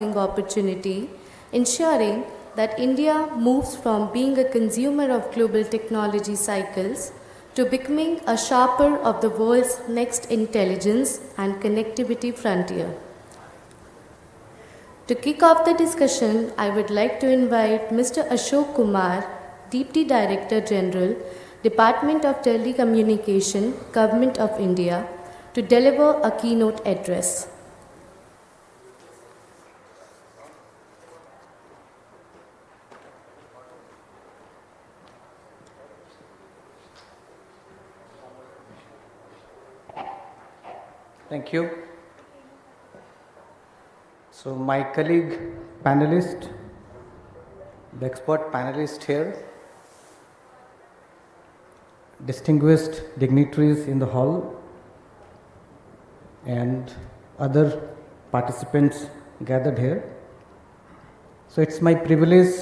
opportunity, ensuring that India moves from being a consumer of global technology cycles to becoming a sharper of the world's next intelligence and connectivity frontier. To kick off the discussion, I would like to invite Mr. Ashok Kumar, Deputy Director General, Department of Telecommunication, Government of India, to deliver a keynote address. Thank you. So my colleague panelist, the expert panelist here, distinguished dignitaries in the hall, and other participants gathered here. So it's my privilege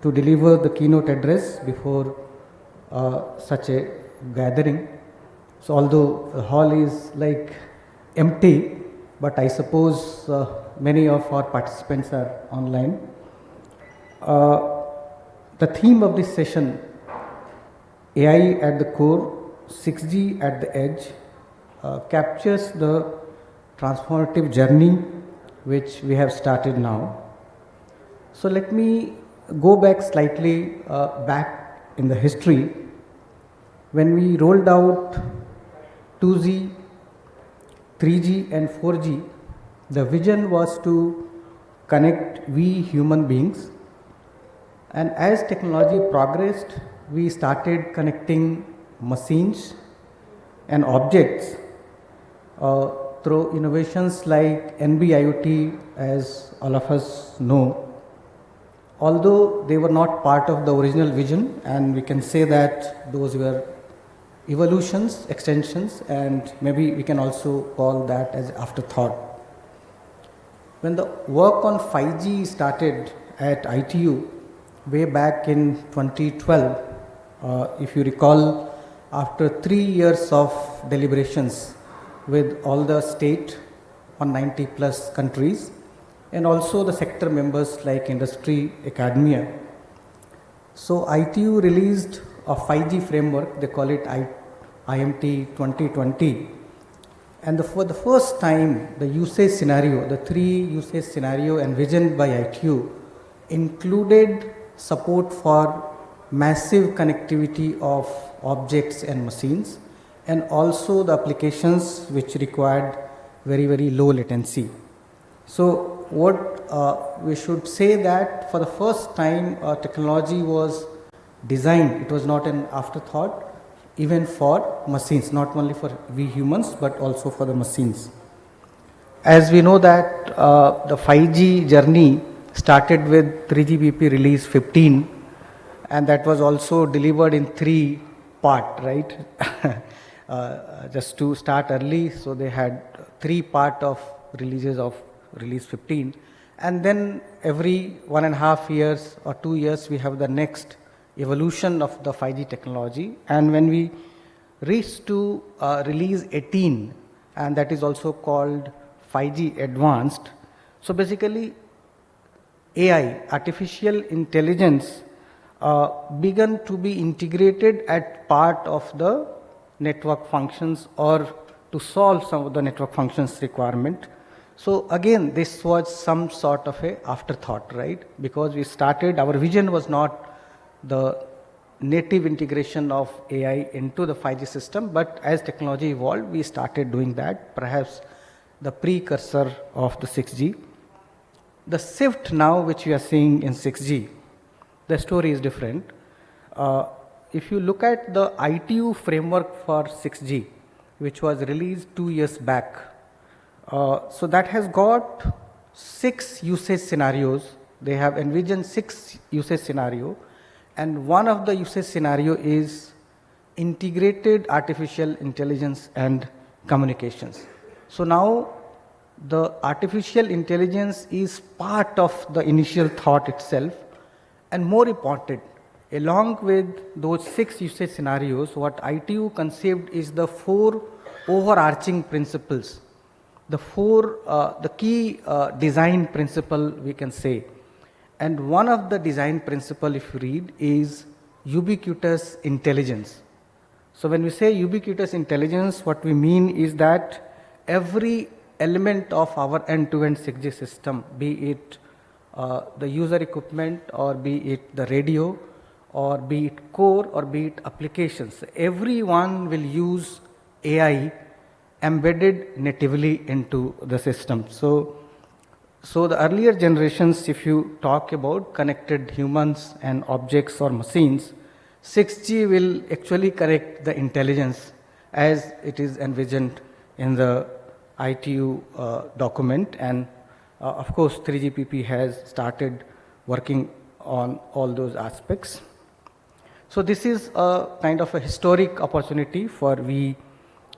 to deliver the keynote address before such a gathering. So although the hall is like empty, but I suppose many of our participants are online. The theme of this session, AI at the core, 6G at the edge, captures the transformative journey which we have started now. So let me go back slightly back in the history. When we rolled out 2G, 3G and 4G, the vision was to connect we human beings, and as technology progressed, we started connecting machines and objects through innovations like NB-IoT, as all of us know. Although they were not part of the original vision, and we can say that those were evolutions, extensions, and maybe we can also call that as afterthought. When the work on 5G started at ITU way back in 2012, if you recall, after 3 years of deliberations with all the state 190 plus countries and also the sector members like industry, academia. So ITU released a 5G framework, they call it IMT 2020, and for the first time the usage scenario, the 3 usage scenario envisioned by ITU included support for massive connectivity of objects and machines, and also the applications which required very, very low latency. So what we should say that for the first time technology was designed, it was not an afterthought, even for machines, not only for we humans but also for the machines. As we know that the 5G journey started with 3GPP release 15, and that was also delivered in 3 parts, right? Just to start early, so they had 3 parts of releases of release 15, and then every 1.5 years or 2 years we have the next evolution of the 5G technology. And when we reach to release 18, and that is also called 5G advanced, so basically AI, artificial intelligence, began to be integrated as part of the network functions or to solve some of the network functions requirement. So again, this was some sort of a afterthought, right? Because we started, our vision was not the native integration of AI into the 5G system, but as technology evolved, we started doing that, perhaps the precursor of the 6G. The shift now which we are seeing in 6G, the story is different. If you look at the ITU framework for 6G, which was released 2 years back, so that has got 6 usage scenarios. They have envisioned 6 usage scenarios. And one of the usage scenario is integrated artificial intelligence and communications. So now the artificial intelligence is part of the initial thought itself, and more important, along with those 6 usage scenarios, what ITU conceived is the 4 overarching principles the key design principle we can say. And one of the design principle, if you read, is ubiquitous intelligence. So when we say ubiquitous intelligence, what we mean is that every element of our end-to-end 6G system, be it the user equipment, or be it the radio, or be it core, or be it applications, everyone will use AI embedded natively into the system. So the earlier generations, if you talk about connected humans and objects or machines, 6G will actually correct the intelligence as it is envisioned in the ITU document, and of course 3GPP has started working on all those aspects. So this is a kind of a historic opportunity for we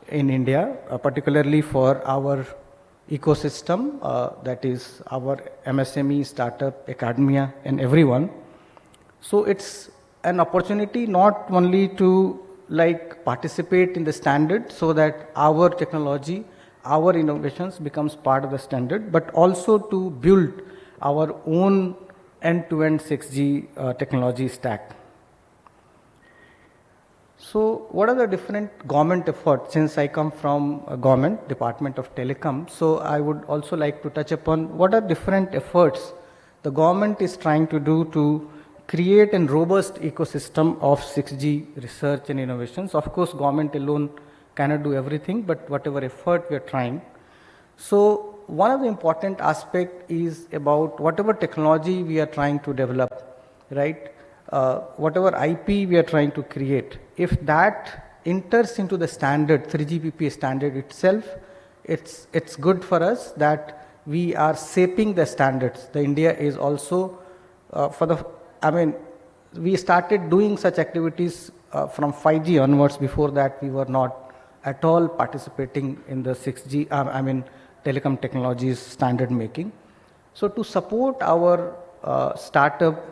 in India, particularly for our ecosystem, that is our MSME, startup, academia, and everyone. So it's an opportunity not only to like participate in the standard so that our technology, our innovations becomes part of the standard, but also to build our own end-to-end 6G technology stack. So what are the different government efforts? Since I come from a government, Department of Telecom, so I would also like to touch upon what are different efforts the government is trying to do to create a robust ecosystem of 6G research and innovations. Of course, government alone cannot do everything, but whatever effort we are trying. So one of the important aspect is about whatever technology we are trying to develop, right? Whatever IP we are trying to create, if that enters into the standard, 3GPP standard itself, it's good for us that we are shaping the standards. The India is also we started doing such activities from 5G onwards. Before that, we were not at all participating in the 6G, telecom technologies standard making. So to support our startup,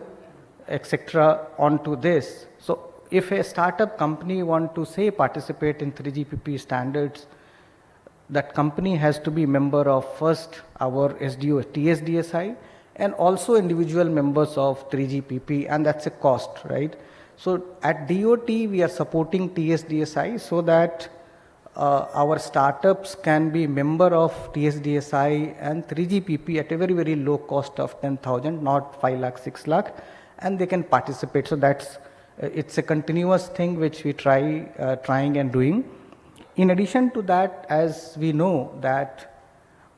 etc. onto this. So if a startup company want to say participate in 3GPP standards, that company has to be member of first our SDO, TSDSI, and also individual members of 3GPP, and that's a cost, right? So at DOT, we are supporting TSDSI so that our startups can be member of TSDSI and 3GPP at a very, very low cost of 10,000, not 5 lakh, 6 lakh, and they can participate. So that's, it's a continuous thing which we trying and doing. In addition to that, as we know that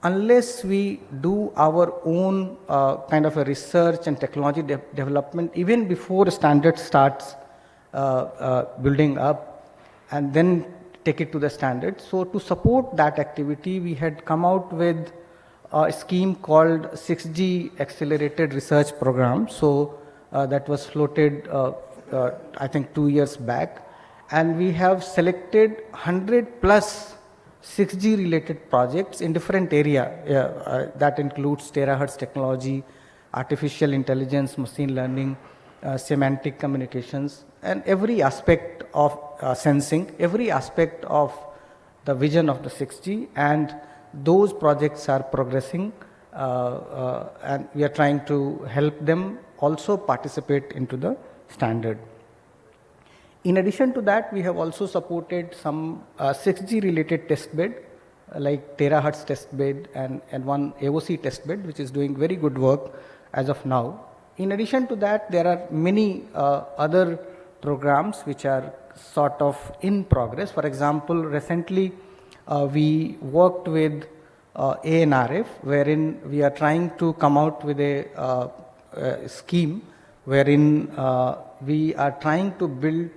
unless we do our own kind of a research and technology development, even before the standard starts building up and then take it to the standard. So to support that activity, we had come out with a scheme called 6G Accelerated Research Program. So that was floated, I think 2 years back. And we have selected 100 plus 6G related projects in different area. That includes terahertz technology, artificial intelligence, machine learning, semantic communications, and every aspect of sensing, every aspect of the vision of the 6G, and those projects are progressing, and we are trying to help them also participate into the standard. In addition to that, we have also supported some 6G related test bed, like terahertz test bed and one AOC test bed, which is doing very good work as of now. In addition to that, there are many other programs which are sort of in progress. For example, recently we worked with ANRF, wherein we are trying to come out with a scheme wherein we are trying to build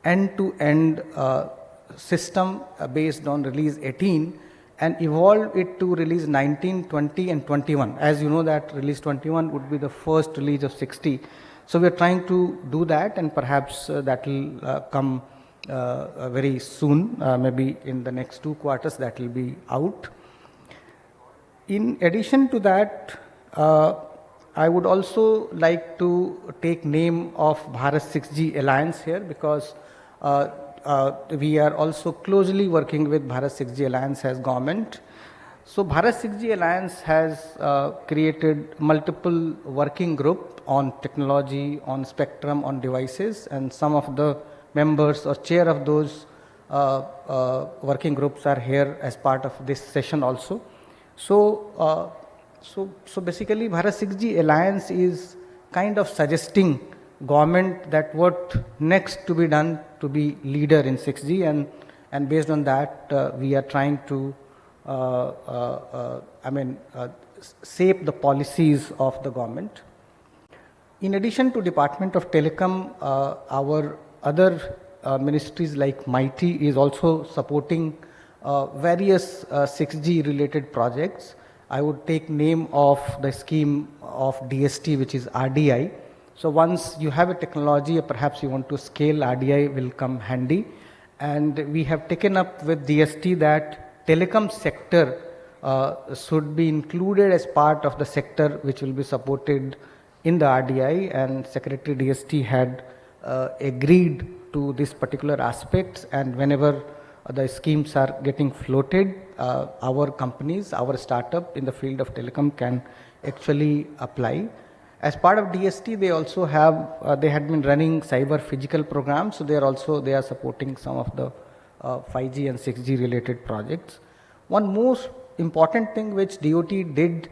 end-to-end system based on release 18 and evolve it to release 19, 20 and 21. As you know that release 21 would be the first release of 60. So we are trying to do that, and perhaps that will come very soon, maybe in the next 2 quarters that will be out. In addition to that, I would also like to take name of Bharat 6G Alliance here, because we are also closely working with Bharat 6G Alliance as government. So Bharat 6G Alliance has created multiple working group on technology, on spectrum, on devices, and some of the members or chair of those working groups are here as part of this session also. So, so basically Bharat 6G Alliance is kind of suggesting government that what next to be done to be leader in 6G, and based on that we are trying to shape the policies of the government. In addition to Department of Telecom, our other ministries like MeitY is also supporting various 6G related projects. I would take name of the scheme of DST, which is RDI. So once you have a technology, perhaps you want to scale, RDI will come handy. And we have taken up with DST that telecom sector should be included as part of the sector which will be supported in the RDI, and Secretary DST had agreed to this particular aspects, and whenever the schemes are getting floated, our companies, our startup in the field of telecom can actually apply. As part of DST, they also have, they had been running cyber physical programs, so they are supporting some of the 5G and 6G related projects. One most important thing which DOT did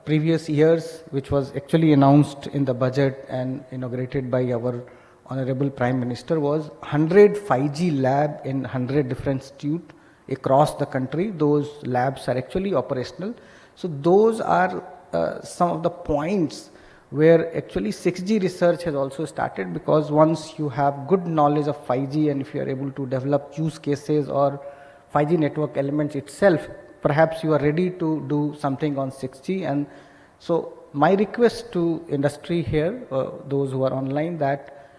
previous years, which was actually announced in the budget and inaugurated by our Honorable Prime Minister, was 100 5G lab in 100 different institutes across the country. Those labs are actually operational. So those are some of the points where actually 6G research has also started, because once you have good knowledge of 5G and if you are able to develop use cases or 5G network elements itself, perhaps you are ready to do something on 6G. And so my request to industry here, those who are online, that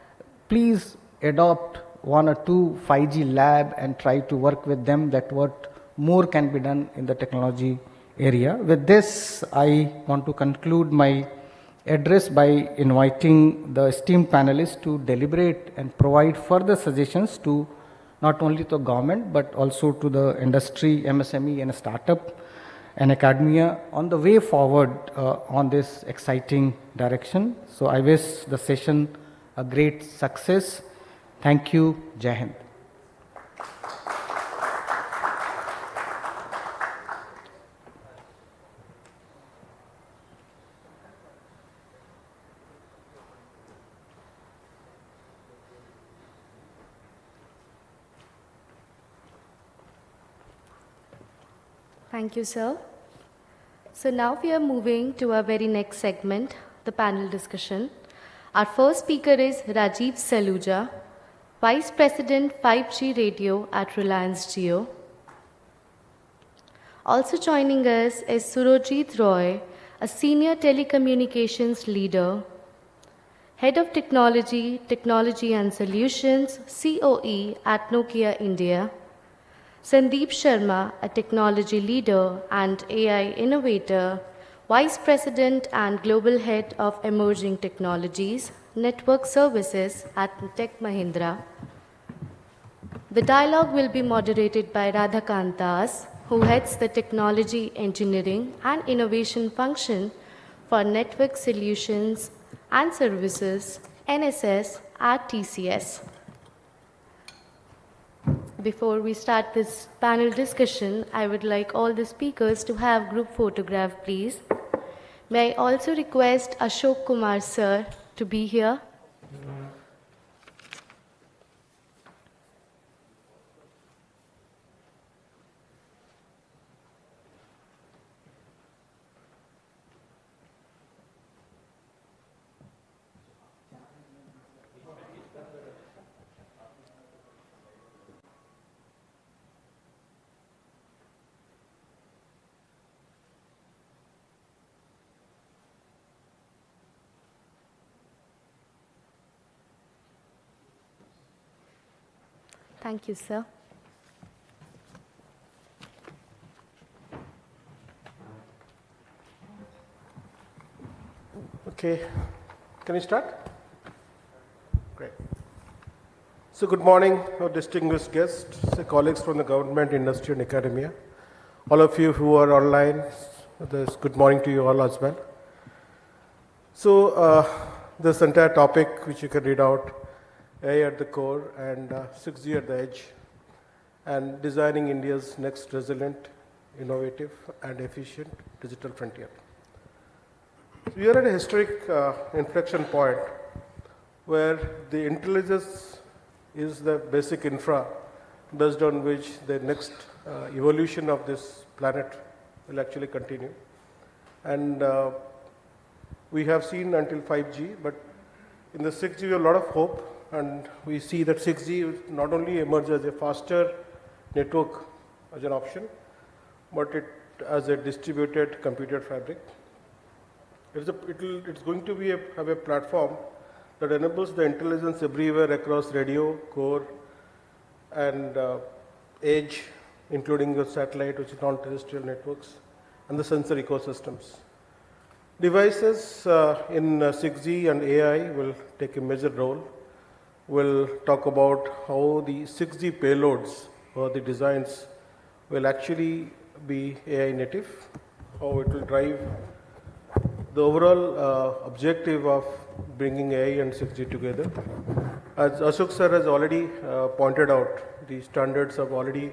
please adopt 1 or 2 5G lab and try to work with them, that what more can be done in the technology area. With this, I want to conclude my address by inviting the esteemed panelists to deliberate and provide further suggestions to not only the government but also to the industry, MSME and startup and academia on the way forward on this exciting direction. So I wish the session a great success. Thank you. Jai Hind. Thank you, sir. So now we are moving to our very next segment, the panel discussion. Our first speaker is Rajiv Saluja, Vice President 5G Radio at Reliance Jio. Also joining us is Surojit Roy, a Senior Telecommunications Leader, Head of Technology, Technology and Solutions, COE at Nokia India. Sandeep Sharma, a technology leader and AI innovator, Vice President and Global Head of Emerging Technologies, Network Services at Tech Mahindra. The dialogue will be moderated by Radhakant Das, who heads the Technology, Engineering and Innovation function for Network Solutions and Services, NSS at TCS. Before we start this panel discussion, I would like all the speakers to have group photograph, please. May I also request Ashok Kumar sir to be here? Thank you, sir. Okay, can you start? Great. So good morning, our distinguished guests, colleagues from the government, industry and academia. all of you who are online, good morning to you all as well. So this entire topic, which you can read out, AI at the core and 6G at the edge, and designing India's next resilient, innovative, and efficient digital frontier. We are at a historic inflection point where the intelligence is the basic infra based on which the next evolution of this planet will actually continue. And we have seen until 5G, but in the 6G we have a lot of hope, and we see that 6G will not only emerge as a faster network as an option, but it as a distributed computer fabric. It's going to have a platform that enables the intelligence everywhere across radio, core, and edge, including the satellite, which is non-terrestrial networks, and the sensor ecosystems. Devices in 6G and AI will take a major role. We'll talk about how the 6G payloads or the designs will actually be AI native, how it will drive the overall objective of bringing AI and 6G together. As Ashok sir has already pointed out, the standards have already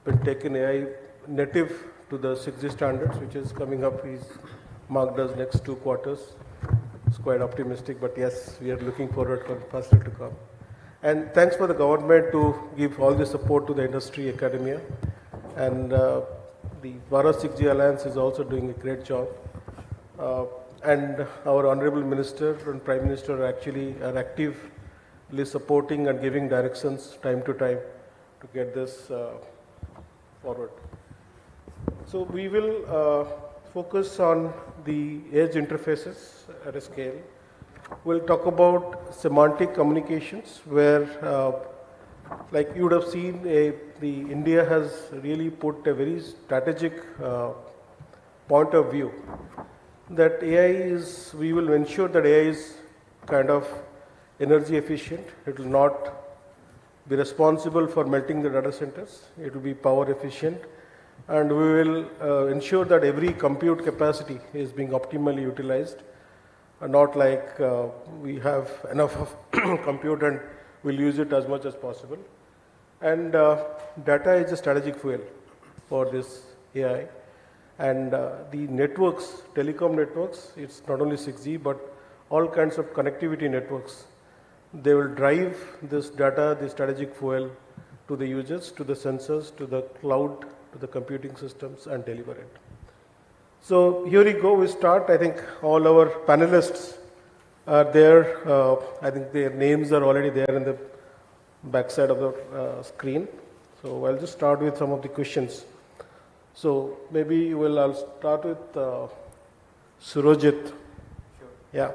been taken AI native to the 6G standards, which is coming up. He's marked as next 2 quarters. It's quite optimistic, but yes, we are looking forward for faster to come. And thanks for the government to give all the support to the industry, academia, and the Bharat 6G Alliance is also doing a great job. And our Honorable Minister and Prime Minister actually are actively supporting and giving directions time to time to get this forward. So we will focus on the edge interfaces at a scale. We'll talk about semantic communications, where like you would have seen, India has really put a very strategic point of view that we will ensure that AI is kind of energy efficient. It will not be responsible for melting the data centers. It will be power efficient. And we will ensure that every compute capacity is being optimally utilized. Not like we have enough of compute and we'll use it as much as possible. And data is a strategic fuel for this AI. And the networks, telecom networks, it's not only 6G, but all kinds of connectivity networks. They will drive this data, the strategic fuel, to the users, to the sensors, to the cloud, to the computing systems, and deliver it. So here we go, we start. I think all our panelists are there. I think their names are already there in the backside of the screen. So I'll just start with some of the questions. So maybe I'll start with Surojit. Sure. Yeah.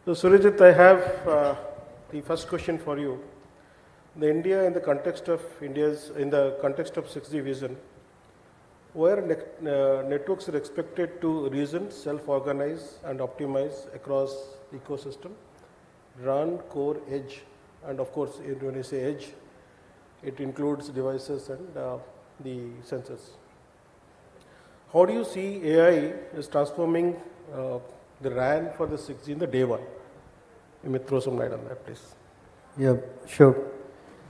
So Surojit, I have the first question for you. In the context of 6G vision, where networks are expected to reason, self-organize, and optimize across the ecosystem, run, core, edge, and of course, when you say edge, it includes devices and the sensors. How do you see AI is transforming the RAN for the 6G in the day one? You may throw some light on that, please. Yeah, sure.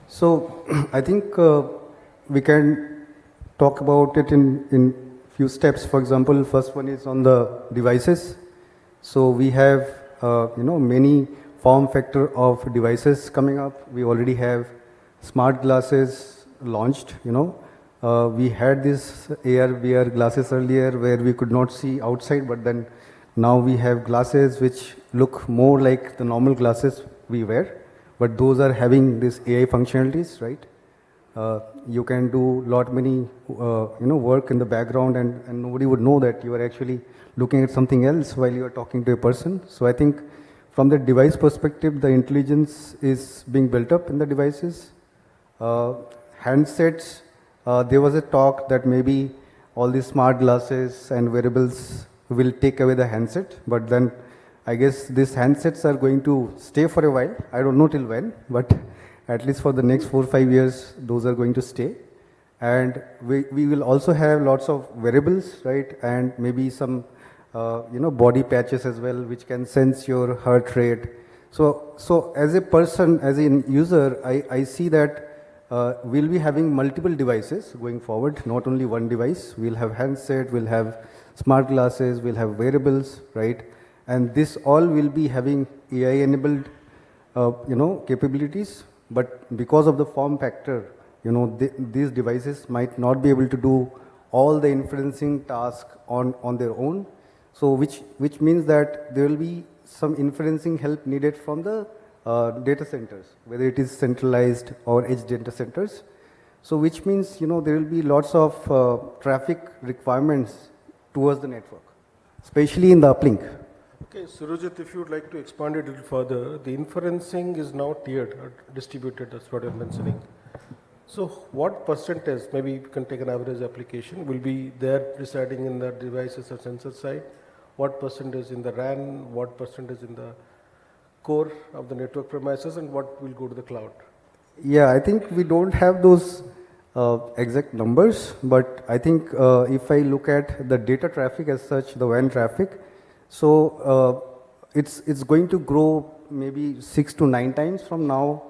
So I think we can talk about it in few steps. For example, first one is on the devices. So we have many form factor of devices coming up. We already have smart glasses launched. We had this AR, VR glasses earlier where we could not see outside, but then now we have glasses which look more like the normal glasses we wear, but those are having this AI functionalities, right? You can do many work in the background and nobody would know that you are actually looking at something else while you are talking to a person. So I think from the device perspective, the intelligence is being built up in the devices. Handsets, there was a talk that maybe all these smart glasses and wearables will take away the handset, but then I guess these handsets are going to stay for a while. I don't know till when, but at least for the next 4 or 5 years, those are going to stay. And we will also have lots of variables, right? And maybe some, body patches as well, which can sense your heart rate. So as a person, as a user, I see that we'll be having multiple devices going forward, not only one device. We'll have handset, we'll have smart glasses, we'll have wearables, right? And this all will be having AI-enabled, capabilities. But because of the form factor, these devices might not be able to do all the inferencing tasks on their own. So which means that there will be some inferencing help needed from the data centers, whether it is centralized or edge data centers. So which means, there will be lots of traffic requirements towards the network, especially in the uplink. Okay, Surajit, if you would like to expand it a little further, the inferencing is now tiered or distributed, that's what you're mentioning. So what percentage, maybe you can take an average application, will be there residing in the devices or sensor side? What percentage in the RAN, what percentage in the core of the network premises, and what will go to the cloud? Yeah, I think we don't have those exact numbers, but I think if I look at the data traffic as such, the WAN traffic, so it's going to grow maybe 6 to 9 times from now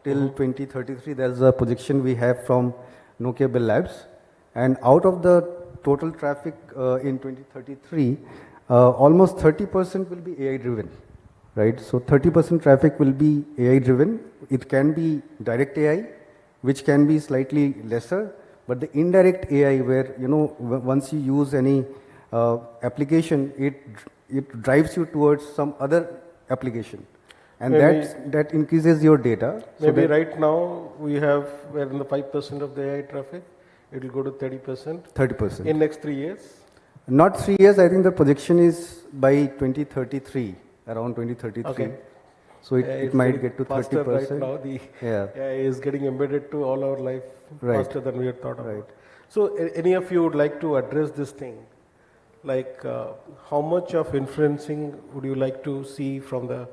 till 2033. There's a projection we have from Nokia Bell Labs, and out of the total traffic in 2033, almost 30% will be AI driven, right? So 30% traffic will be AI driven. It can be direct AI, which can be slightly lesser, but the indirect AI, where once you use any application, it drives you towards some other application, and that increases your data. Maybe so right now we're in the 5% of the AI traffic. It will go to 30%. 30%. In next 3 years? Not 3 years. I think the projection is by 2033, around 2033. Okay. So it might get to 30%. Right now, the AI is getting embedded to all our life faster than we had thought about. Right. So any of you would like to address this thing? Like how much of inferencing would you like to see from the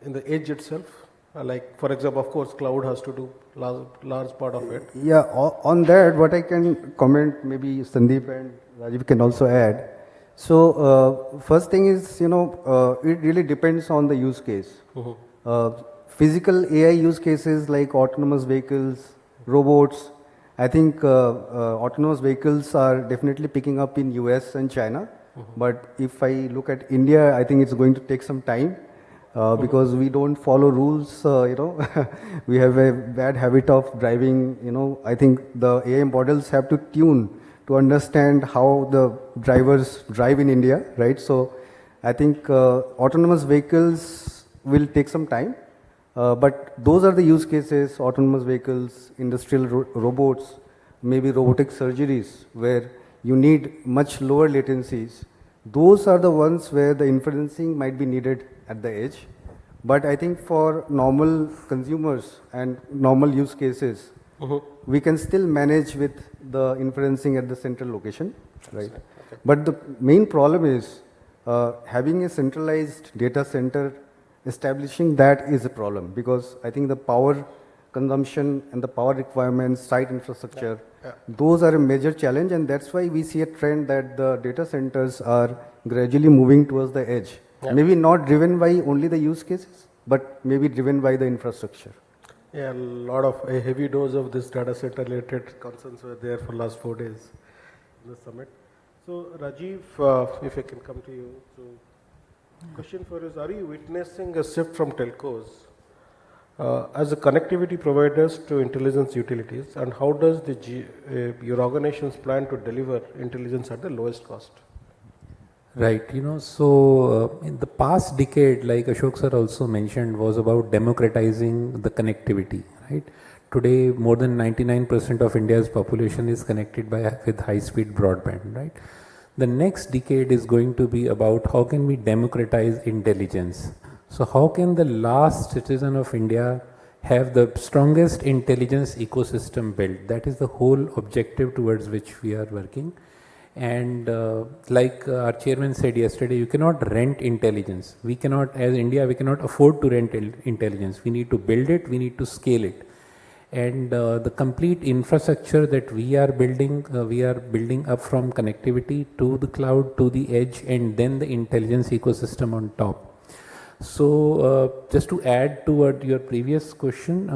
in the edge itself? Like for example, of course, cloud has to do large part of it. Yeah, on that, what I can comment, maybe Sandeep and Rajiv can also add. So first thing is, it really depends on the use case. Physical AI use cases like autonomous vehicles, robots. I think autonomous vehicles are definitely picking up in US and China. But if I look at India, I think it's going to take some time. Because we don't follow rules, we have a bad habit of driving, I think the AI models have to tune to understand how the drivers drive in India, right? So I think autonomous vehicles will take some time, but those are the use cases: autonomous vehicles, industrial robots, maybe robotic surgeries, where you need much lower latencies. Those are the ones where the inferencing might be needed at the edge. But I think for normal consumers and normal use cases, we can still manage with the inferencing at the central location, right? Okay. But the main problem is having a centralized data center, establishing that is a problem, because I think the power consumption and the power requirements, site infrastructure, those are a major challenge, and that's why we see a trend that the data centers are gradually moving towards the edge. Maybe not driven by only the use cases, but maybe driven by the infrastructure. Yeah, a lot of a heavy dose of this data center related concerns were there for last 4 days in the summit. So Rajiv, if I can come to you. So question for you is, are you witnessing a shift from telcos as a connectivity providers to intelligence utilities, and how does your organizations plan to deliver intelligence at the lowest cost? Right, so in the past decade, like Ashok sir also mentioned, was about democratizing the connectivity, right? Today, more than 99% of India's population is connected with high-speed broadband, right? The next decade is going to be about how can we democratize intelligence. So how can the last citizen of India have the strongest intelligence ecosystem built? That is the whole objective towards which we are working. And like our chairman said yesterday, you cannot rent intelligence. We cannot, as India, we cannot afford to rent intelligence. We need to build it, we need to scale it. And the complete infrastructure that we are building up from connectivity to the cloud, to the edge, and then the intelligence ecosystem on top. So just to add to what your previous question,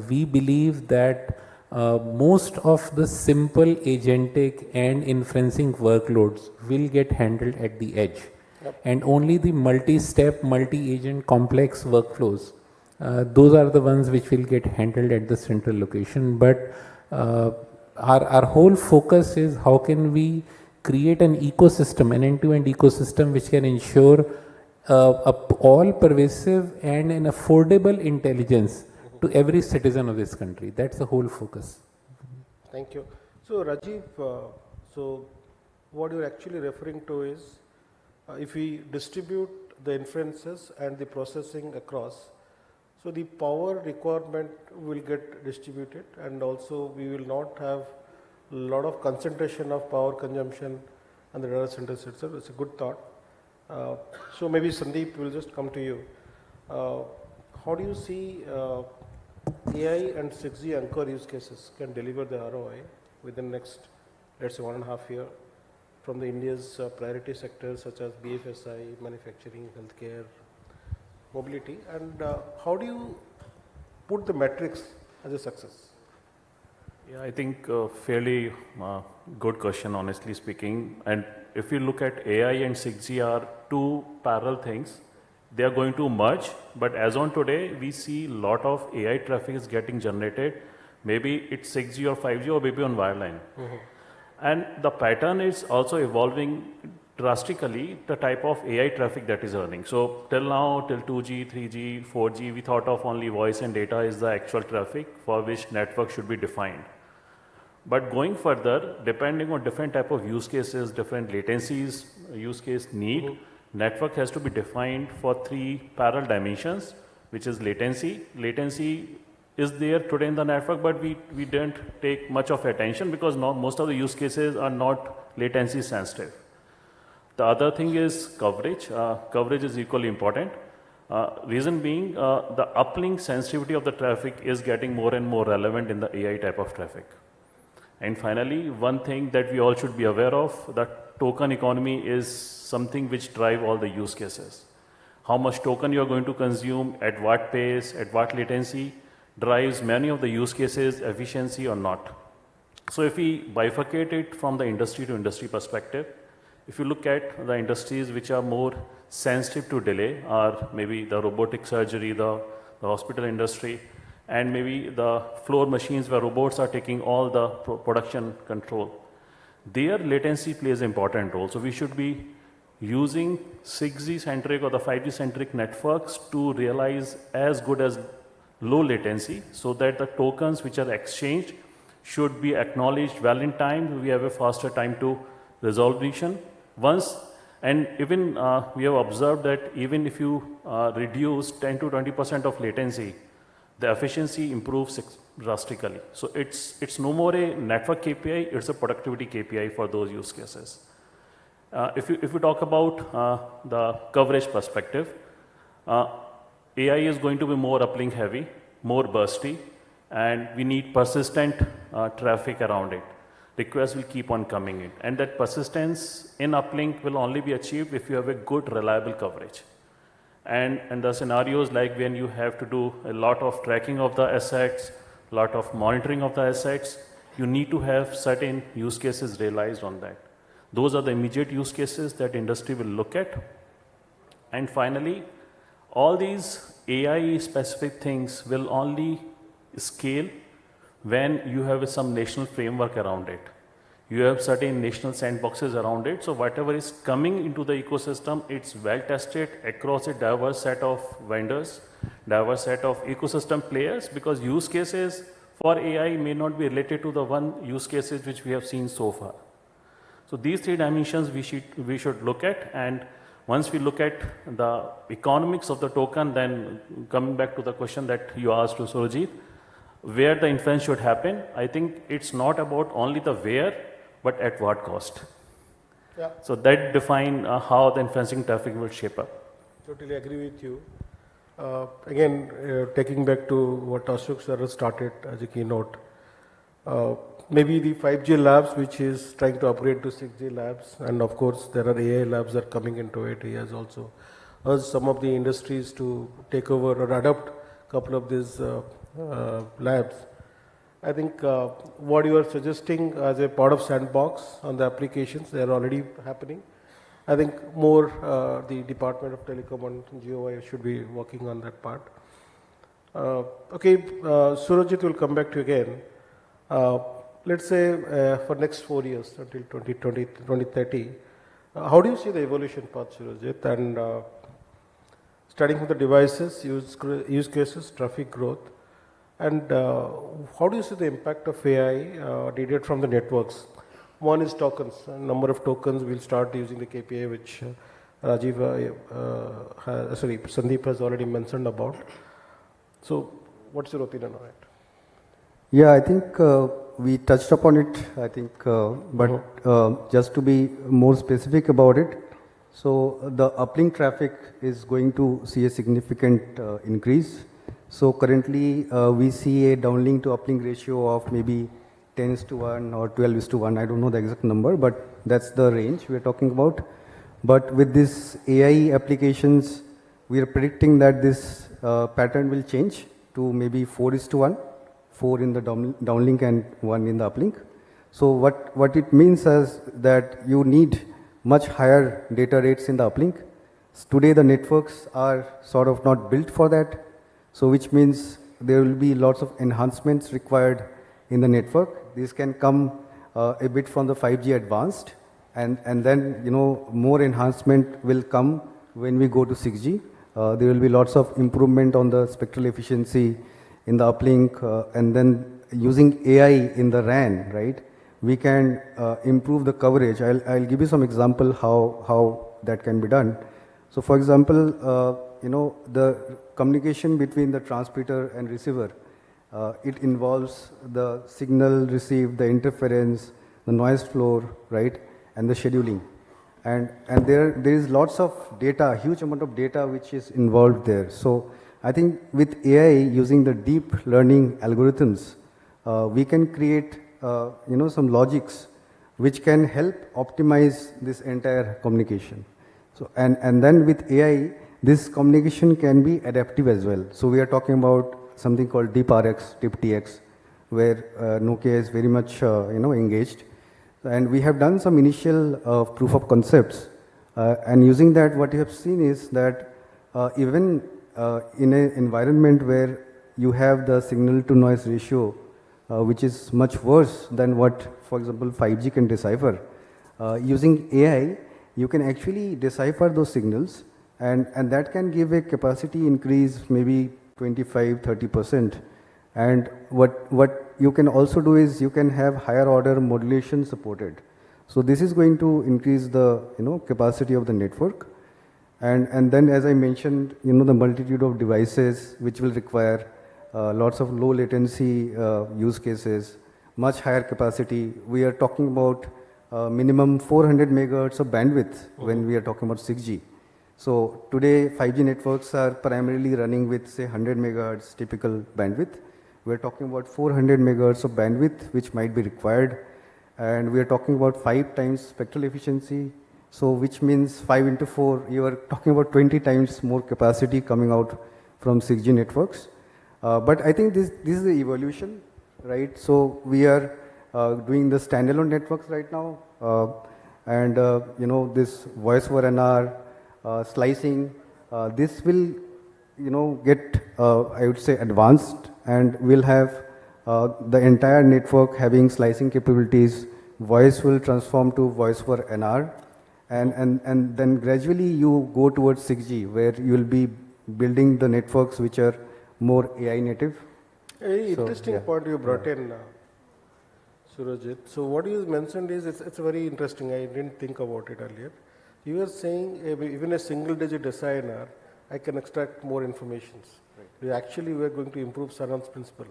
we believe that most of the simple agentic and inferencing workloads will get handled at the edge. Yep. And only the multi-step, multi-agent complex workflows, those are the ones which will get handled at the central location. But our whole focus is how can we create an ecosystem, an end-to-end ecosystem which can ensure all pervasive and an affordable intelligence to every citizen of this country. That's the whole focus. Thank you. So Rajiv, so what you're actually referring to is if we distribute the inferences and the processing across, so the power requirement will get distributed, and also we will not have a lot of concentration of power consumption and the data centers itself. It's a good thought. So maybe Sandeep will just come to you. How do you see AI and 6G anchor use cases can deliver the ROI within the next, let's say, 1.5 years from the India's priority sectors such as BFSI, manufacturing, healthcare, mobility, and how do you put the metrics as a success? Yeah, I think fairly good question, honestly speaking. And if you look at AI and 6G are two parallel things. They are going to merge, but as on today, we see a lot of AI traffic is getting generated. Maybe it's 6G or 5G or maybe on wireline. And the pattern is also evolving drastically, the type of AI traffic that is earning. So till now, till 2G, 3G, 4G, we thought of only voice and data is the actual traffic for which network should be defined. But going further, depending on different type of use cases, different latencies, use case need, network has to be defined for 3 parallel dimensions, which is latency. Latency is there today in the network, but we didn't take much of attention because most of the use cases are not latency sensitive. The other thing is coverage. Coverage is equally important. Reason being, the uplink sensitivity of the traffic is getting more and more relevant in the AI type of traffic. And finally, one thing that we all should be aware of, that token economy is something which drive all the use cases. How much token you are going to consume, at what pace, at what latency, drives many of the use cases, efficiency or not. So if we bifurcate it from the industry to industry perspective, if you look at the industries which are more sensitive to delay, are maybe the robotic surgery, the hospital industry, and maybe the floor machines where robots are taking all the production control. Their latency plays an important role. So we should be using 6G centric or the 5G centric networks to realize as good as low latency so that the tokens which are exchanged should be acknowledged well in time. We have a faster time to resolution. And even we have observed that even if you reduce 10 to 20% of latency, the efficiency improves drastically. So it's no more a network KPI, it's a productivity KPI for those use cases. If you talk about the coverage perspective, AI is going to be more uplink heavy, more bursty, and we need persistent traffic around it. Requests will keep on coming in. And that persistence in uplink will only be achieved if you have a good, reliable coverage. And the scenarios like when you have to do a lot of tracking of the assets, a lot of monitoring of the assets, you need to have certain use cases realized on that. Those are the immediate use cases that industry will look at. And finally, all these AI specific things will only scale when you have some national framework around it. You have certain national sandboxes around it. So whatever is coming into the ecosystem, it's well tested across a diverse set of vendors, diverse set of ecosystem players, because use cases for AI may not be related to the one use cases which we have seen so far. So these 3 dimensions we should look at, and once we look at the economics of the token, then coming back to the question that you asked to Surajit, where the inference should happen, I think it's not about only the where, but at what cost. Yeah. So that define how the inferencing traffic will shape up. Totally agree with you. Again, taking back to what Ashok sir started as a keynote, maybe the 5G labs, which is trying to upgrade to 6G labs, and of course there are AI labs that are coming into it. He has also urged some of the industries to take over or adopt a couple of these labs. I think what you are suggesting as a part of sandbox on the applications, they are already happening. I think more the Department of Telecom and GOI should be working on that part. Okay, Surajit will come back to you again. Let's say for next 4 years until 2020, 2030, how do you see the evolution path, Surajit? And starting from the devices, use cases, traffic growth, and how do you see the impact of AI dated from the networks? One is tokens. A number of tokens will start using the KPI, which Sandeep has already mentioned about. So, what's your opinion on it? Yeah, I think we touched upon it, I think, but just to be more specific about it, so the uplink traffic is going to see a significant increase. So currently we see a downlink to uplink ratio of maybe 10:1 or 12:1. I don't know the exact number, but that's the range we're talking about. But with this AI applications, we are predicting that this pattern will change to maybe 4:1, 4 in the downlink and 1 in the uplink. So what it means is that you need much higher data rates in the uplink. Today the networks are sort of not built for that. So which means there will be lots of enhancements required in the network. This can come a bit from the 5G advanced, and then more enhancement will come when we go to 6G. There will be lots of improvement on the spectral efficiency in the uplink, and then using AI in the RAN, right? We can improve the coverage. I'll give you some example how that can be done. So for example, the communication between the transmitter and receiver, it involves the signal received, the interference, the noise floor, right, and the scheduling. And there is lots of data, huge amount of data which is involved there. So I think with AI using the deep learning algorithms, we can create some logics which can help optimize this entire communication. So and then with AI, this communication can be adaptive as well. So we are talking about something called DeepRx, DeepTX, where Nokia is very much engaged. And we have done some initial proof of concepts. And using that, what you have seen is that even in an environment where you have the signal to noise ratio, which is much worse than what, for example, 5G can decipher, using AI, you can actually decipher those signals, and that can give a capacity increase maybe 25-30%. And what you can also do is you can have higher order modulation supported. So this is going to increase the capacity of the network. And then, as I mentioned, the multitude of devices which will require lots of low latency use cases, much higher capacity. We are talking about minimum 400 megahertz of bandwidth when we are talking about 6G. So today 5G networks are primarily running with say 100 megahertz typical bandwidth. We are talking about 400 megahertz of bandwidth which might be required, and we are talking about 5 times spectral efficiency. So which means 5 into 4, you are talking about 20 times more capacity coming out from 6G networks. But I think this is the evolution, right? So we are doing the standalone networks right now, and this voice over NR, slicing, this will get I would say advanced, and we'll have the entire network having slicing capabilities. Voice will transform to voice over NR, and then gradually you go towards 6G, where you will be building the networks which are more AI native. A interesting point you brought in, Surajit. So what you mentioned is it's very interesting. I didn't think about it earlier. You were saying even a single digit SINR, I can extract more information. Right. Actually, we are going to improve Saran's principle.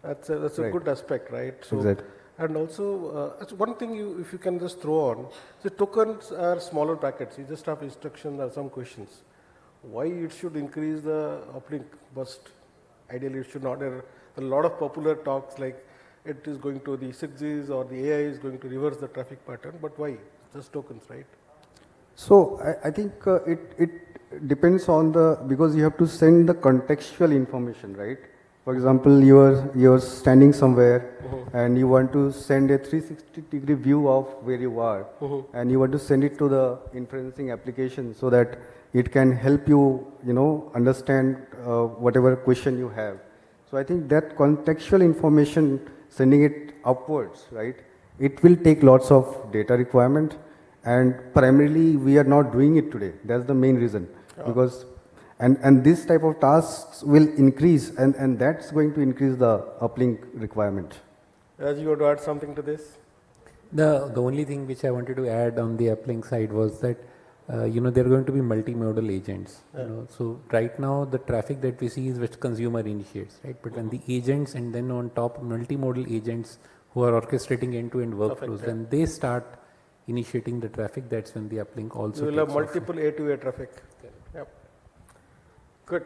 That's a good aspect, right? So, exactly. And also, one thing if you can just throw on, the tokens are smaller packets. You just have instructions or some questions. why it should increase the uplink burst? Ideally, it should not. There are a lot of popular talks like it is going to the 6Gs or the AI is going to reverse the traffic pattern, but why? Just tokens, right? So I think it depends on because you have to send the contextual information, right? For example, you're standing somewhere and you want to send a 360-degree view of where you are, and you want to send it to the inferencing application so that it can help you, understand whatever question you have. So I think that contextual information, sending it upwards, right? It will take lots of data requirement, and primarily we are not doing it today. That's the main reason, because and this type of tasks will increase, and that's going to increase the uplink requirement. Raj, you want to add something to this? The only thing which I wanted to add on the uplink side was that there are going to be multimodal agents. So right now the traffic that we see is which consumer initiates, right? But when the agents and then on top multimodal agents who are orchestrating end-to-end workflows, when they start initiating the traffic, that's when the uplink also. You will have multiple A to A traffic. Okay. Yep. Good.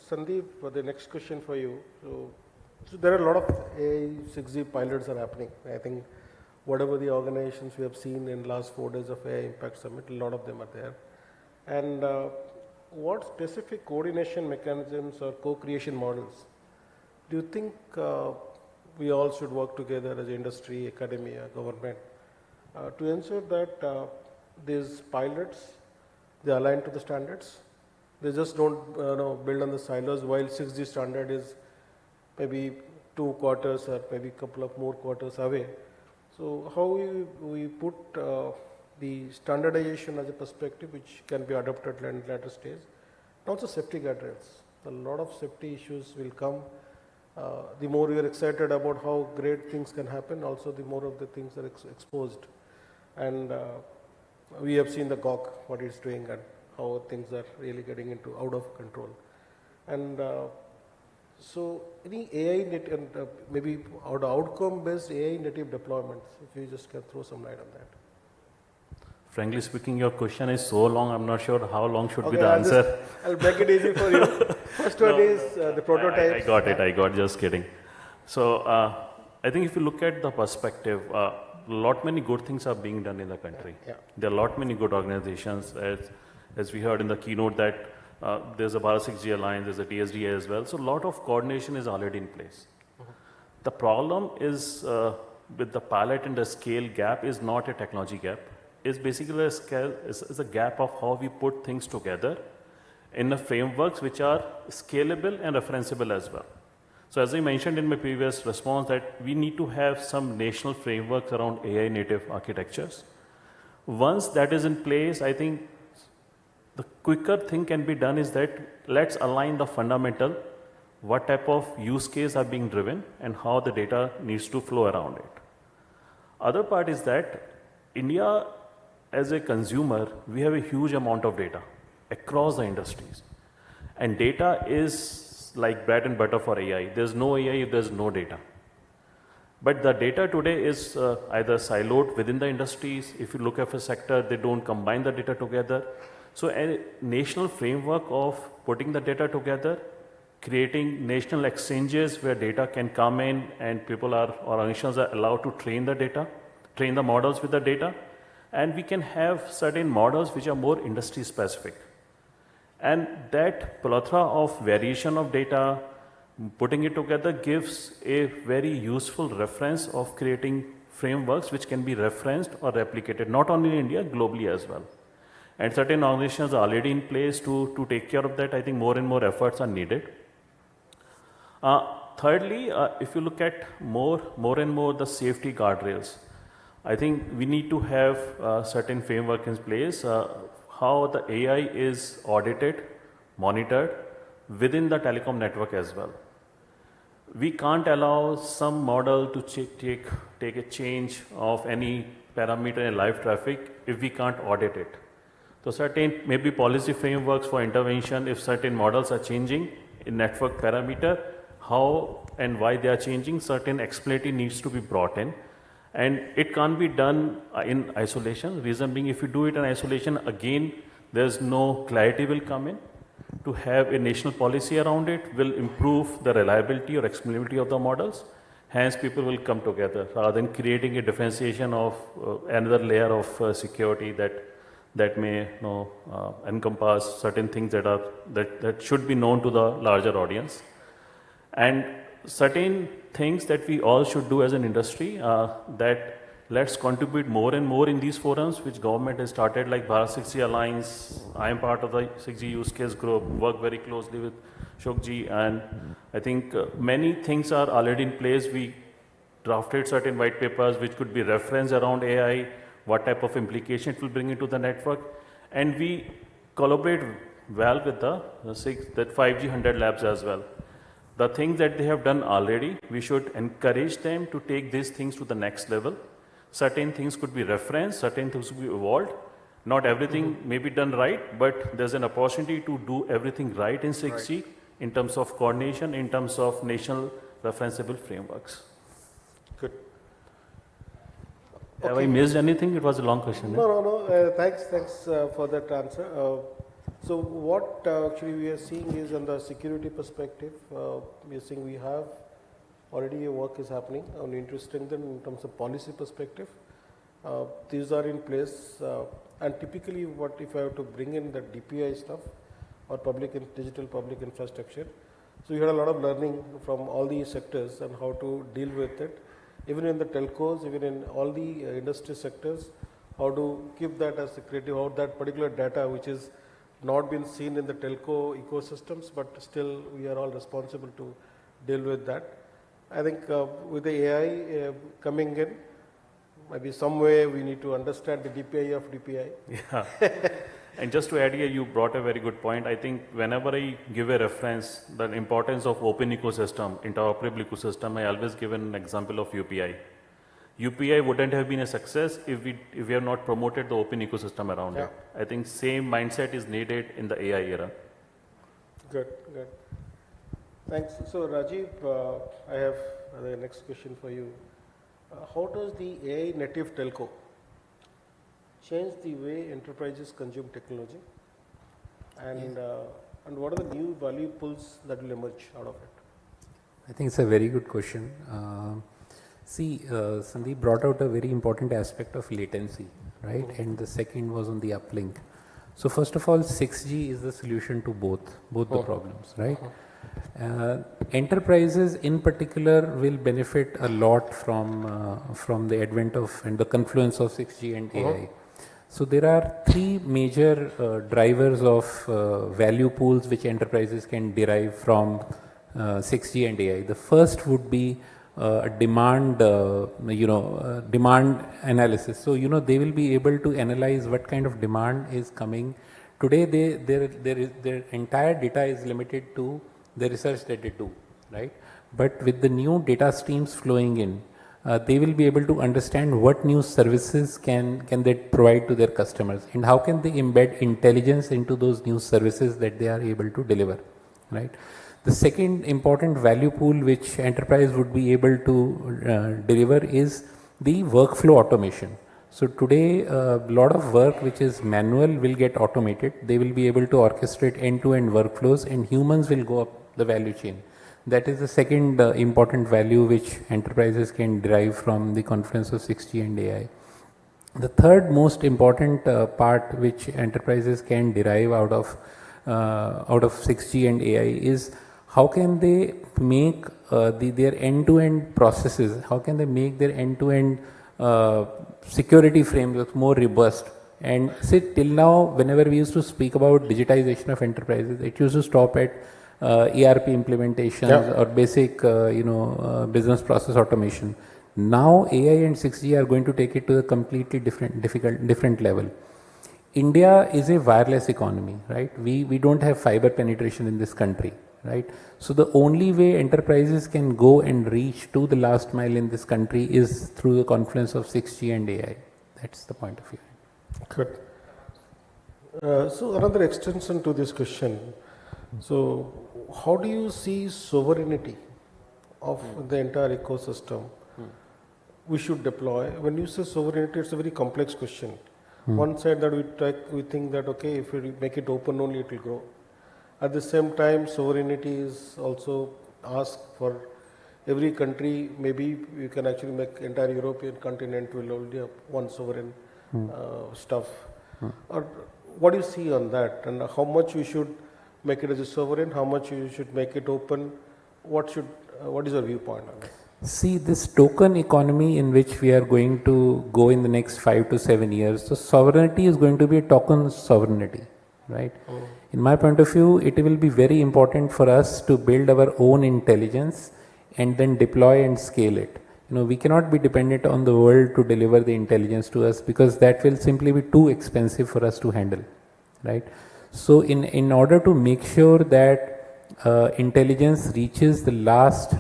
Sandeep, for the next question for you. So there are a lot of AI 6G pilots are happening. I think whatever the organizations we have seen in last 4 days of AI Impact Summit, a lot of them are there. And what specific coordination mechanisms or co-creation models do you think we all should work together as industry, academia, government to ensure that these pilots, they align to the standards? They just don't build on the silos while 6G standard is maybe 2 quarters or maybe a couple of more quarters away. So how we put the standardization as a perspective which can be adopted in later stage, and also safety guardrails. A lot of safety issues will come. The more we are excited about how great things can happen, also the more of the things are exposed. And we have seen the GOC, what it's doing and how things are really getting into out of control. And so any AI maybe outcome-based AI native deployments, if you just can throw some light on that. Frankly speaking, your question is so long, I'm not sure how long should be the answer. I'll make it easy for you. First one is the prototypes. I got it, just kidding. So I think if you look at the perspective, many good things are being done in the country. Yeah. There are many good organizations, as we heard in the keynote that there's a Bharat 6G Alliance, there's a TSDA as well. So a lot of coordination is already in place. The problem is with the pilot and the scale gap is not a technology gap. It's basically a gap of how we put things together in the frameworks which are scalable and referenceable as well. So as I mentioned in my previous response that we need to have some national frameworks around AI native architectures. Once that is in place, I think the quicker thing can be done is that let's align the fundamental, what type of use case are being driven and how the data needs to flow around it. Other part is that India as a consumer, we have a huge amount of data across the industries. And data is like bread and butter for AI. There's no AI if there's no data. But the data today is either siloed within the industries. If you look at a sector, they don't combine the data together. So a national framework of putting the data together, creating national exchanges where data can come in and people or organizations are allowed to train the data, train the models with the data. And we can have certain models which are more industry specific. And that plethora of variation of data, putting it together gives a very useful reference of creating frameworks which can be referenced or replicated, not only in India, globally as well. And certain organizations are already in place to take care of that. I think more and more efforts are needed. Thirdly, if you look at more and more the safety guardrails, I think we need to have certain framework in place, how the AI is audited, monitored within the telecom network as well. We can't allow some model to take a change of any parameter in live traffic if we can't audit it. So certain maybe policy frameworks for intervention, if certain models are changing in network parameter, how and why they are changing, certain explanatory needs to be brought in. And it can't be done in isolation. Reason being, if you do it in isolation, again, there's no clarity will come in. To have a national policy around it will improve the reliability or explainability of the models. Hence, people will come together rather than creating a differentiation of another layer of security that may encompass certain things that should be known to the larger audience. And certain things that we all should do as an industry that let's contribute more and more in these forums which government has started, like Bharat 6G Alliance. I am part of the 6G use case group, work very closely with Ashokji, and I think many things are already in place. We drafted certain white papers which could be referenced around AI, what type of implication it will bring into the network, and we collaborate well with the 5G 100 labs as well. The things that they have done already, we should encourage them to take these things to the next level. Certain things could be referenced, certain things could be evolved. Not everything may be done right, but there's an opportunity to do everything right in 6G in terms of coordination, in terms of national referenceable frameworks. Good. Have I missed anything? It was a long question. No. Thanks for that answer. So what actually we are seeing is on the security perspective, we are seeing we have already a work is happening on interesting them in terms of policy perspective. These are in place, and typically what if I have to bring in the DPI stuff or digital public infrastructure. So you had a lot of learning from all these sectors and how to deal with it, even in the telcos, even in all the industry sectors, how to keep that as security, how that particular data which is not been seen in the telco ecosystems, but still we are all responsible to deal with that. I think with the AI coming in, maybe some way we need to understand the DPI of DPI. Yeah. And just to add here, you brought a very good point. I think whenever I give a reference, the importance of open ecosystem, interoperable ecosystem, I always give an example of UPI. UPI wouldn't have been a success if we have not promoted the open ecosystem around it. I think same mindset is needed in the AI era. Good. Thanks. So Rajiv, I have the next question for you. How does the AI native telco change the way enterprises consume technology, and what are the new value pools that will emerge out of it? I think it's a very good question. Sandeep brought out a very important aspect of latency, right? And the second was on the uplink. So first of all, 6G is the solution to both the problems, right? Enterprises in particular will benefit a lot from the advent of and the confluence of 6G and AI. So there are three major drivers of value pools which enterprises can derive from 6G and AI. The first would be demand analysis. So they will be able to analyze what kind of demand is coming. Today, their entire data is limited to the research that they do, right? But with the new data streams flowing in, they will be able to understand what new services can they provide to their customers, and how can they embed intelligence into those new services that they are able to deliver, right? The second important value pool which enterprise would be able to deliver is the workflow automation. So today, a lot of work which is manual will get automated. They will be able to orchestrate end-to-end workflows, and humans will go up the value chain. That is the second important value which enterprises can derive from the confluence of 6G and AI. The third most important part which enterprises can derive out of 6G and AI is how can they make their end-to-end processes, how can they make their end-to-end security frameworks more robust. And till now, whenever we used to speak about digitization of enterprises, it used to stop at ERP implementations or basic business process automation. Now AI and 6G are going to take it to a completely different level. India is a wireless economy, right? We don't have fiber penetration in this country, right? So the only way enterprises can go and reach to the last mile in this country is through the confluence of 6G and AI. That's the point of view. Good. So another extension to this question. So how do you see sovereignty of the entire ecosystem we should deploy? When you say sovereignty, it's a very complex question. One side that we think that, okay, if we make it open only, it will grow. At the same time, sovereignty is also asked for every country. Maybe you can actually make entire European continent will only have one sovereign stuff. Or what do you see on that, and how much we should make it as a sovereign, how much you should make it open? What is your viewpoint on this? See, this token economy in which we are going to go in the next 5 to 7 years, so sovereignty is going to be a token sovereignty, right? In my point of view, it will be very important for us to build our own intelligence and then deploy and scale it. We cannot be dependent on the world to deliver the intelligence to us, because that will simply be too expensive for us to handle, right? So in order to make sure that intelligence reaches the last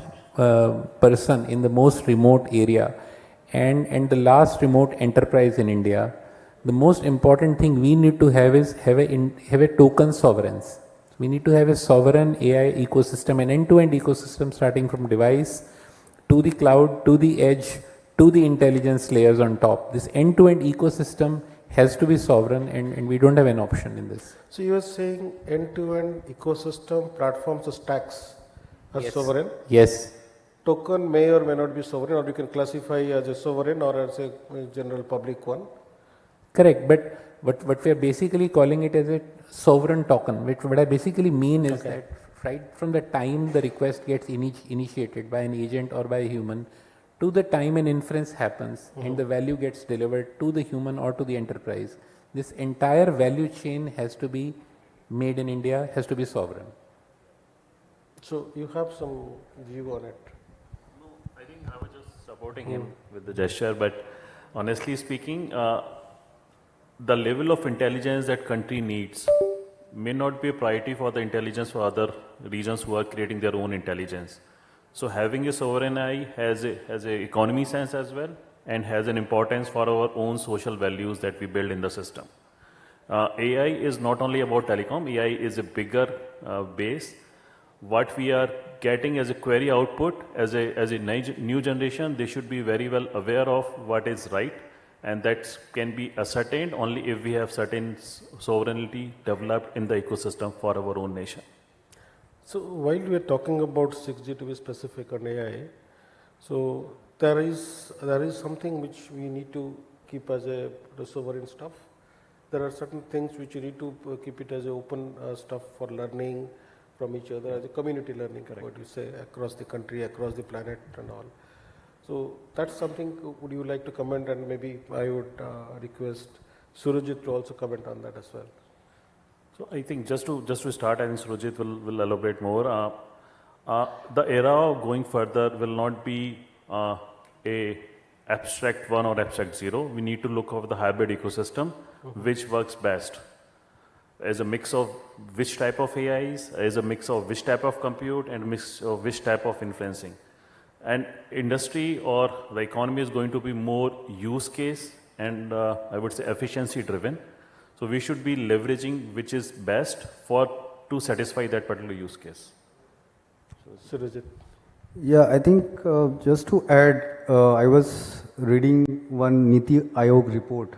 person in the most remote area and the last remote enterprise in India, the most important thing we need to have is have a token sovereigns. We need to have a sovereign AI ecosystem, an end-to-end ecosystem starting from device to the cloud, to the edge, to the intelligence layers on top. This end-to-end ecosystem has to be sovereign, and we don't have an option in this. So you are saying end-to-end ecosystem platforms or stacks are sovereign? Yes. Token may or may not be sovereign, or you can classify as a sovereign or as a general public one. Correct, but what we are basically calling it as a sovereign token, which what I basically mean is that right from the time the request gets initiated by an agent or by a human to the time an inference happens and the value gets delivered to the human or to the enterprise, this entire value chain has to be made in India, has to be sovereign. So you have some view on it? No, I think I was just supporting him with the gesture, but honestly speaking, the level of intelligence that country needs may not be a priority for the intelligence for other regions who are creating their own intelligence. So having a sovereign AI has a economy sense as well, and has an importance for our own social values that we build in the system. AI is not only about telecom. AI is a bigger base. What we are getting as a query output as a new generation, they should be very well aware of what is right, and that can be ascertained only if we have certain sovereignty developed in the ecosystem for our own nation. So while we are talking about 6G to be specific on AI, so there is something which we need to keep as the sovereign stuff. There are certain things which you need to keep it as open stuff for learning from each other, as a community learning, what you say, across the country, across the planet and all. So that's something. Would you like to comment? And maybe I would request Surajit to also comment on that as well. So I think just to start, I think Surajit will elaborate more. The era of going further will not be a abstract 1 or abstract 0. We need to look over the hybrid ecosystem, which works best as a mix of which type of AIs, as a mix of which type of compute, and a mix of which type of inferencing. And industry or the economy is going to be more use case and I would say efficiency driven. So we should be leveraging which is best to satisfy that particular use case. So Surajit. Yeah, I think just to add, I was reading one Niti Aayog report,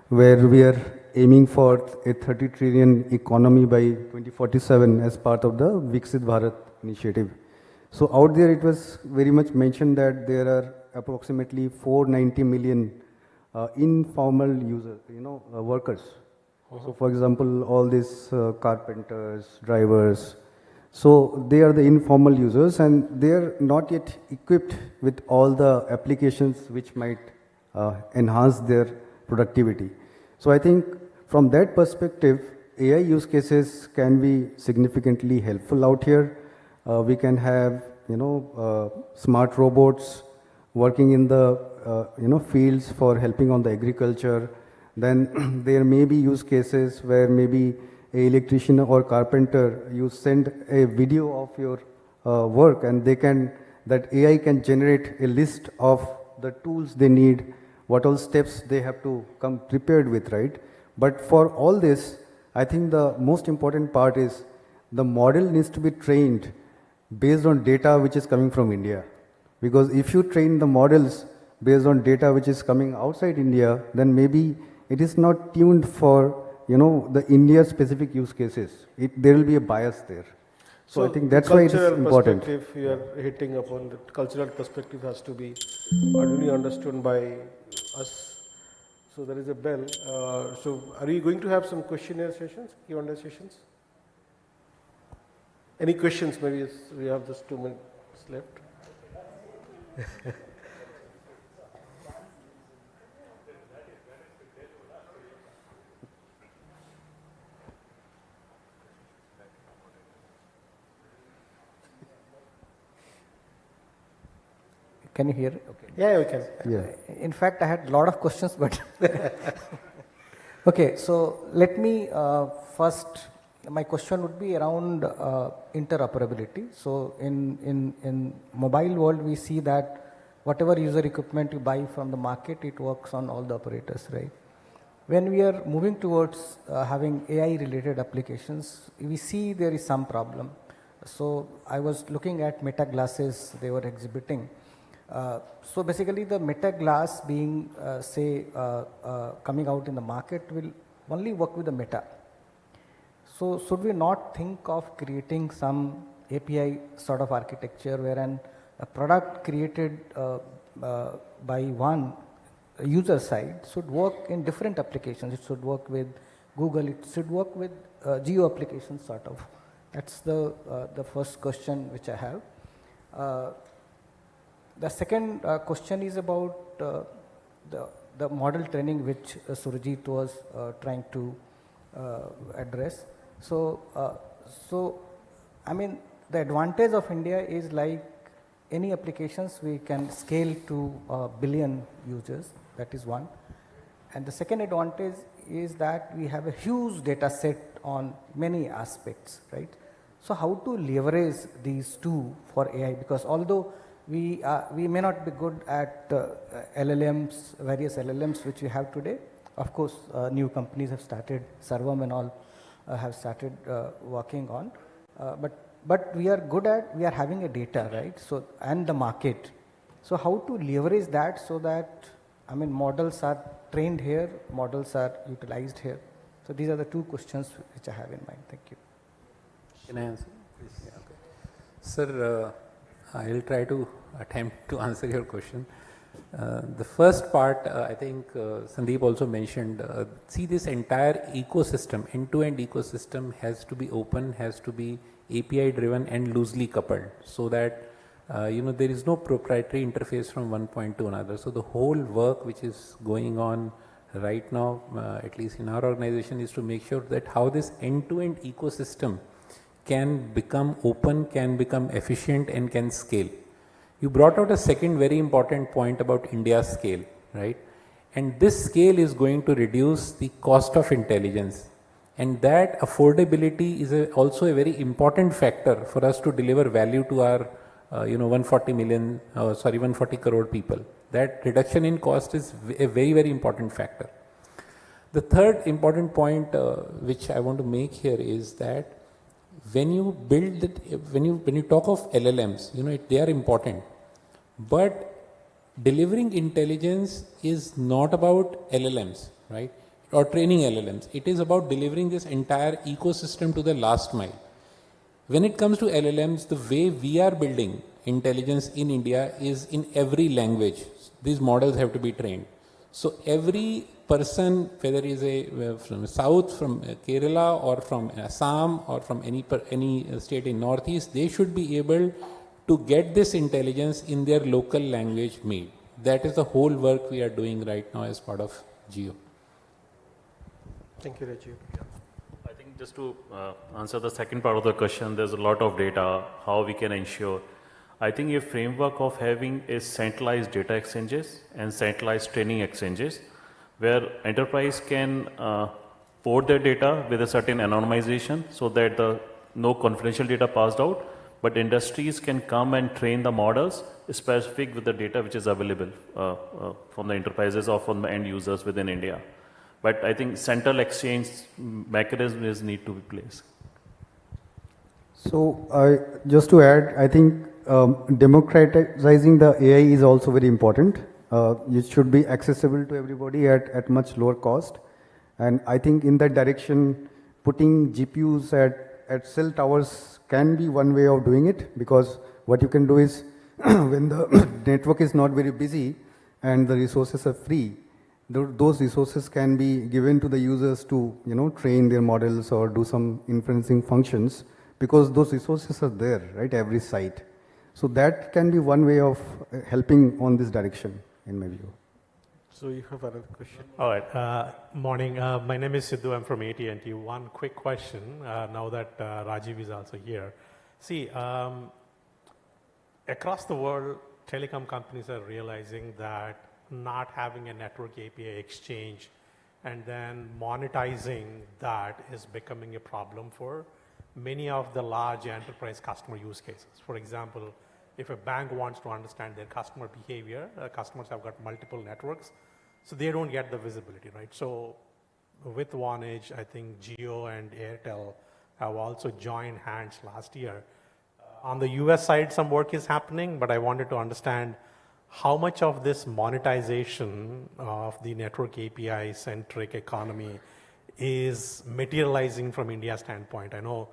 where we are aiming for a 30 trillion economy by 2047 as part of the Viksit Bharat initiative. So out there it was very much mentioned that there are approximately 490 million informal users, workers. So for example, all these carpenters, drivers, so they are the informal users and they are not yet equipped with all the applications which might enhance their productivity. So I think from that perspective, AI use cases can be significantly helpful out here. We can have, smart robots working in the, fields for helping on the agriculture. Then there may be use cases where maybe an electrician or carpenter, you send a video of your work and that AI can generate a list of the tools they need, what all steps they have to come prepared with, right? But for all this, I think the most important part is the model needs to be trained based on data which is coming from India. Because if you train the models based on data which is coming outside India, then maybe it is not tuned for, the India specific use cases. There will be a bias there. So I think that's why it is important. Perspective, you are hitting upon the cultural perspective has to be only understood by us. So there is a bell. So are you going to have some questionnaire sessions, Q&A sessions? Any questions? Maybe we have just 2 minutes left. Can you hear? Okay. Yeah, we can. Yeah. In fact, I had a lot of questions, but okay. So let me first. My question would be around interoperability. So in mobile world, we see that whatever user equipment you buy from the market, it works on all the operators, right? When we are moving towards having AI related applications, we see there is some problem. So I was looking at Meta glasses they were exhibiting. So basically the Meta glass being coming out in the market will only work with the Meta. So should we not think of creating some API sort of architecture wherein a product created by one user side should work in different applications? It should work with Google, it should work with geo applications sort of. That's the first question which I have. The second question is about the model training which Surajit was trying to address. So I mean the advantage of India is like any applications we can scale to a billion users, that is one. And the second advantage is that we have a huge data set on many aspects, right? So how to leverage these two for AI, because although we may not be good at LLMs, various LLMs which we have today. Of course, new companies have started, Sarvam and all have started working on. But we are good at, we are having a data, right? So, and the market. So how to leverage that so that, I mean, models are trained here, models are utilized here. So these are the two questions which I have in mind. Thank you. Can I answer? Please. Yeah, okay. Sir, I will try to attempt to answer your question. The first part, I think Sandeep also mentioned, see this entire ecosystem, end-to-end ecosystem has to be open, has to be API driven and loosely coupled so that there is no proprietary interface from one point to another. So the whole work which is going on right now, at least in our organization, is to make sure that how this end-to-end ecosystem can become open, can become efficient and can scale. You brought out a second very important point about India's scale, right? And this scale is going to reduce the cost of intelligence. And that affordability is also a very important factor for us to deliver value to our 140 crore people. That reduction in cost is a very, very important factor. The third important point which I want to make here is that when you build it, when you talk of LLMs, they are important, but delivering intelligence is not about LLMs, right? Or training LLMs. It is about delivering this entire ecosystem to the last mile. When it comes to LLMs, the way we are building intelligence in India is in every language. These models have to be trained. So every person, whether he is from South, from Kerala or from Assam or from any state in Northeast, they should be able to get this intelligence in their local language made. That is the whole work we are doing right now as part of Geo. Thank you, Rajiv. I think just to answer the second part of the question, there's a lot of data, how we can ensure. I think a framework of having is centralized data exchanges and centralized training exchanges, where enterprise can port their data with a certain anonymization so that no confidential data passed out, but industries can come and train the models specific with the data which is available from the enterprises or from the end users within India. But I think central exchange mechanisms need to be placed. So just to add, I think democratizing the AI is also very important. it should be accessible to everybody at much lower cost. And I think in that direction, putting GPUs at cell towers can be one way of doing it, because what you can do is when the network is not very busy and the resources are free, those resources can be given to the users to train their models or do some inferencing functions, because those resources are there, right, every site. So that can be one way of helping on this direction, in my view. So you have another question. All right. Morning. My name is Sidhu. I'm from AT&T. One quick question. Now that Rajiv is also here, see, across the world, telecom companies are realizing that not having a network API exchange and then monetizing that is becoming a problem for many of the large enterprise customer use cases. For example, if a bank wants to understand their customer behavior, customers have got multiple networks, so they don't get the visibility, right? So with Vonage, I think Jio and Airtel have also joined hands last year. On the US side, some work is happening, but I wanted to understand how much of this monetization of the network API-centric economy is materializing from India's standpoint. I know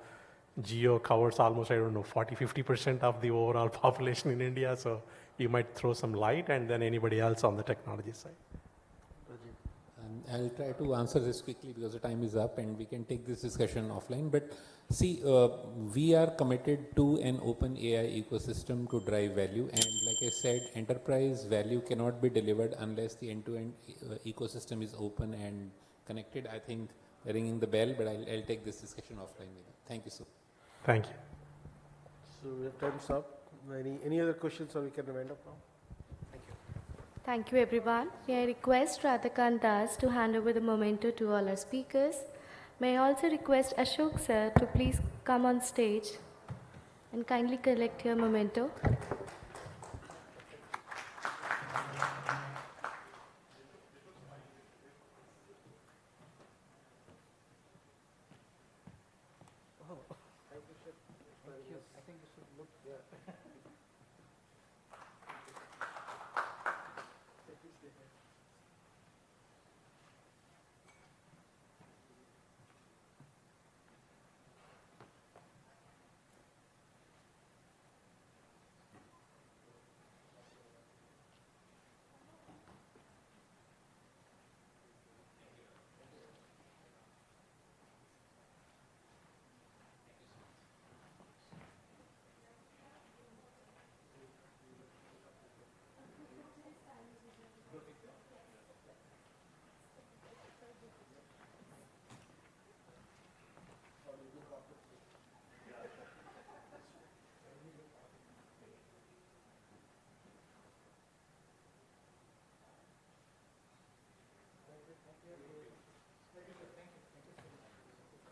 Jio covers almost, 40-50% of the overall population in India, so you might throw some light, and then anybody else on the technology side. I'll try to answer this quickly because the time is up and we can take this discussion offline. But see, we are committed to an open AI ecosystem to drive value. And like I said, enterprise value cannot be delivered unless the end-to-end ecosystem is open and connected. I think ringing the bell, but I'll take this discussion offline with you. Thank you, sir. Thank you. So we have time's up. Any other questions, or we can wind up now? Thank you, everyone. May I request Radhakant Das to hand over the memento to all our speakers. May I also request Ashok sir to please come on stage and kindly collect your memento.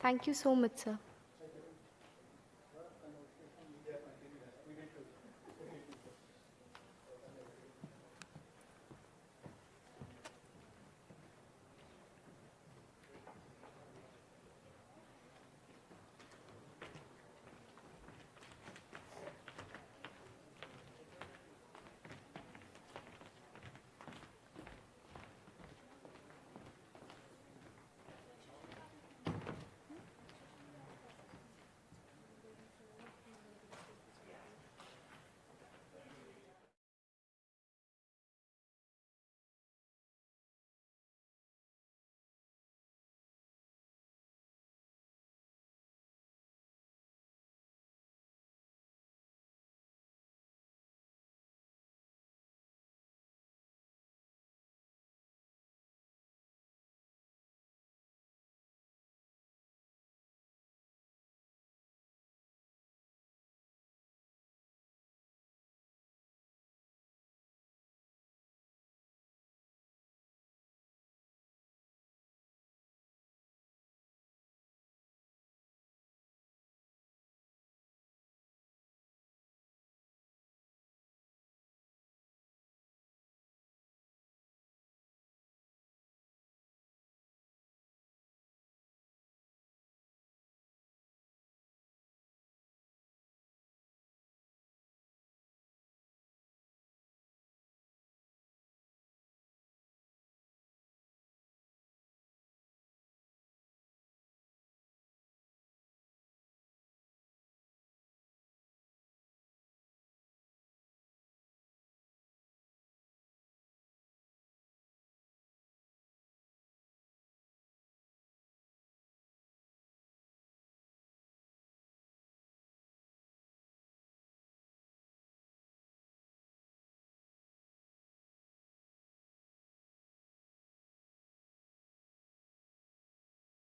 Thank you so much, sir.